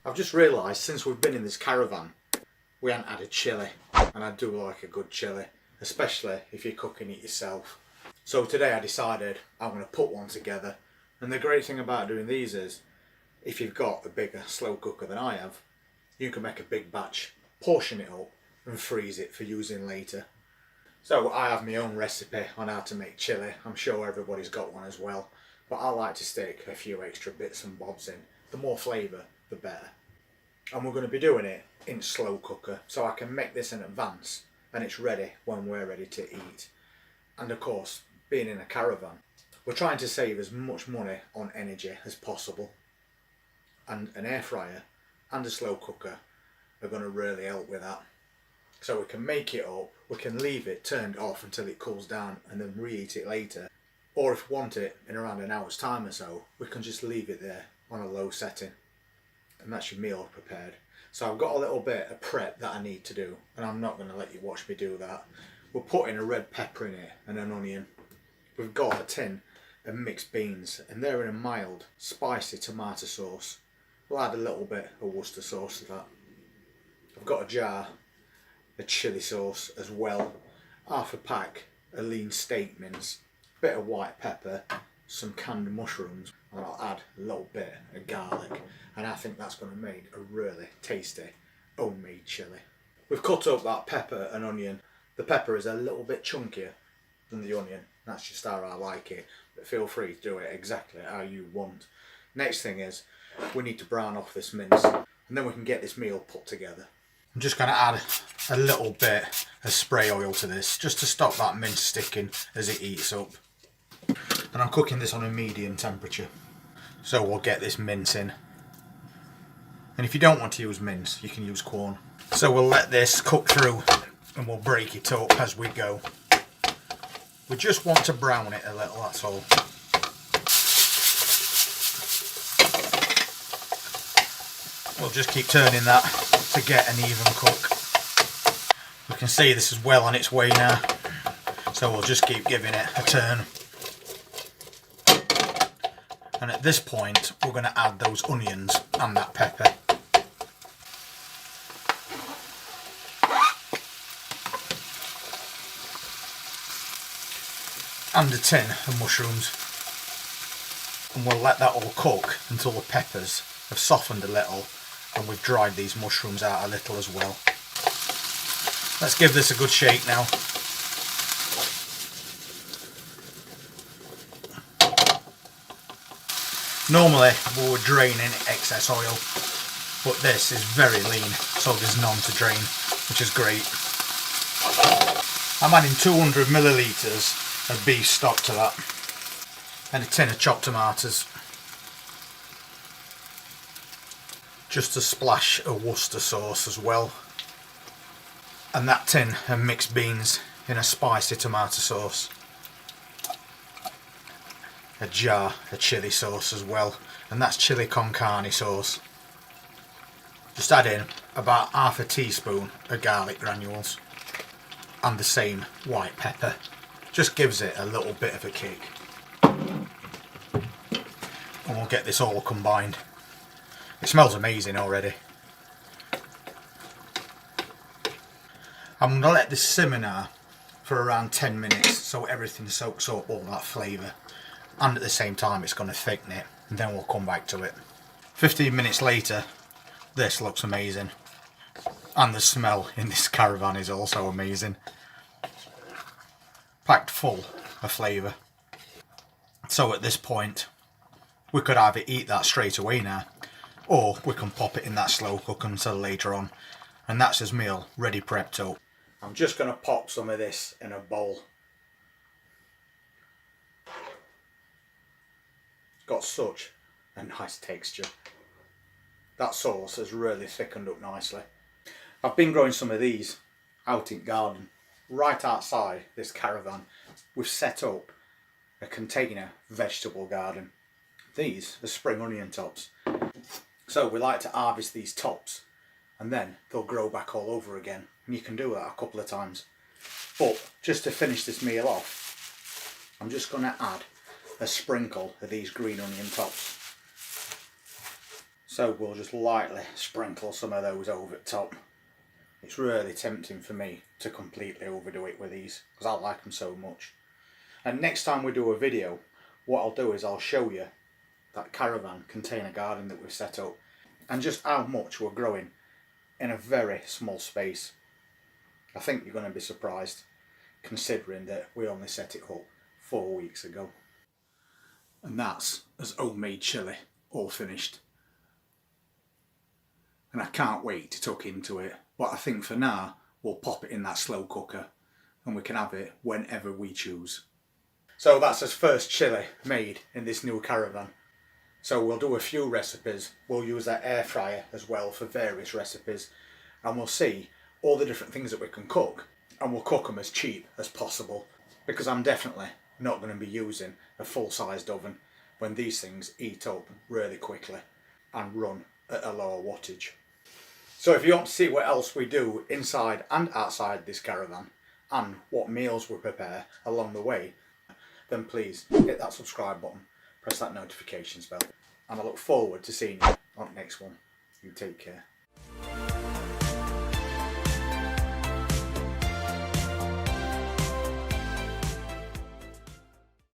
I've just realised since we've been in this caravan, we haven't had a chilli, and I do like a good chilli, especially if you're cooking it yourself. So today I decided I'm going to put one together, and the great thing about doing these is, if you've got a bigger slow cooker than I have, you can make a big batch, portion it up and freeze it for using later. So I have my own recipe on how to make chilli. I'm sure everybody's got one as well, but I like to stick a few extra bits and bobs in. The more flavour, the better. And we're going to be doing it in slow cooker, so I can make this in advance and it's ready when we're ready to eat. And of course, being in a caravan, we're trying to save as much money on energy as possible. And an air fryer and a slow cooker are going to really help with that. So we can make it up, we can leave it turned off until it cools down and then reheat it later. Or if we want it in around an hour's time or so, we can just leave it there on a low setting. And that's your meal prepared. So I've got a little bit of prep that I need to do, and I'm not going to let you watch me do that. We're putting a red pepper in it and an onion. We've got a tin of mixed beans, and they're in a mild, spicy tomato sauce. We'll add a little bit of Worcester sauce to that. I've got a jar of chilli sauce as well, half a pack of lean steak mince, a bit of white pepper, some canned mushrooms, and I'll add a little bit of garlic, and I think that's going to make a really tasty homemade chilli. We've cut up that pepper and onion. The pepper is a little bit chunkier than the onion, that's just how I like it, but feel free to do it exactly how you want. Next thing is, we need to brown off this mince, and then we can get this meal put together. I'm just going to add a little bit of spray oil to this, just to stop that mince sticking as it heats up. And I'm cooking this on a medium temperature, so we'll get this mince in. And if you don't want to use mince, you can use corn. So we'll let this cook through and we'll break it up as we go. We just want to brown it a little, that's all. We'll just keep turning that to get an even cook. We can see this is well on its way now, so we'll just keep giving it a turn. And at this point, we're going to add those onions and that pepper. And a tin of mushrooms. And we'll let that all cook until the peppers have softened a little and we've dried these mushrooms out a little as well. Let's give this a good shake now. Normally we would drain any excess oil, but this is very lean, so there's none to drain, which is great. I'm adding 200 millilitres of beef stock to that, and a tin of chopped tomatoes. Just a splash of Worcester sauce as well, and that tin of mixed beans in a spicy tomato sauce. A jar of chilli sauce as well, and that's chili con carne sauce. Just add in about half a teaspoon of garlic granules and the same white pepper. Just gives it a little bit of a kick. And we'll get this all combined. It smells amazing already. I'm going to let this simmer now for around 10 minutes so everything soaks up all that flavour. And at the same time it's going to thicken it, and then we'll come back to it. 15 minutes later, this looks amazing. And the smell in this caravan is also amazing. Packed full of flavour. So at this point, we could either eat that straight away now, or we can pop it in that slow cook until later on. And that's his meal ready prepped up. I'm just going to pop some of this in a bowl. Got such a nice texture. That sauce has really thickened up nicely. I've been growing some of these out in garden. Right outside this caravan, we've set up a container vegetable garden. These are spring onion tops. So we like to harvest these tops and then they'll grow back all over again. And you can do that a couple of times. But just to finish this meal off, I'm just going to add a sprinkle of these green onion tops. So we'll just lightly sprinkle some of those over the top. It's really tempting for me to completely overdo it with these because I like them so much. And next time we do a video, what I'll do is I'll show you that caravan container garden that we've set up and just how much we're growing in a very small space. I think you're going to be surprised considering that we only set it up 4 weeks ago. And that's as homemade chilli all finished. And I can't wait to tuck into it, but I think for now we'll pop it in that slow cooker and we can have it whenever we choose. So that's our first chilli made in this new caravan. So we'll do a few recipes, we'll use that air fryer as well for various recipes, and we'll see all the different things that we can cook, and we'll cook them as cheap as possible because I'm definitely not going to be using a full-sized oven when these things eat up really quickly and run at a lower wattage. So if you want to see what else we do inside and outside this caravan and what meals we prepare along the way, then please hit that subscribe button, press that notifications bell, and I look forward to seeing you on the next one. You take care.